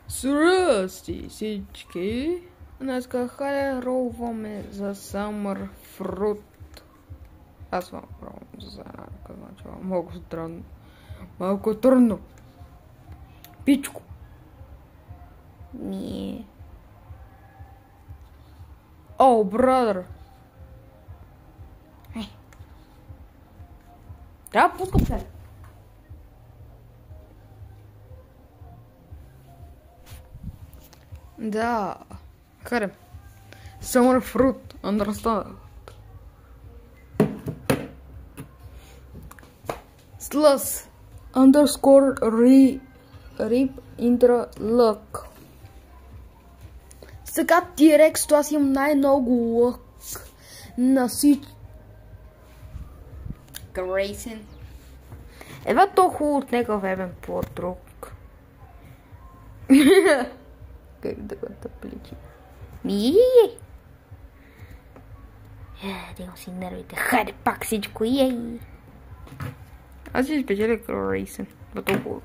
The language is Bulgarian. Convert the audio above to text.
Здрасти всички! Днес хайруваме за Summer Fruit. Аз вам пробвам за една начало. Малко странно. Малко трудно. Пичко. Не. О, брадър. Трябва да пускам се. Да. Харем. Summer Fruit. Understand. Slus. Underscore rip intra luck. Сега T-Rex, аз имам най-много лък на всички. Грейсен. Ева толкова хубаво от него вебен по-друг. Как да го тъпличи. Дигам си нервите. Хайде пак всичко. Аз си спечеля Грейсен. Ба толкова.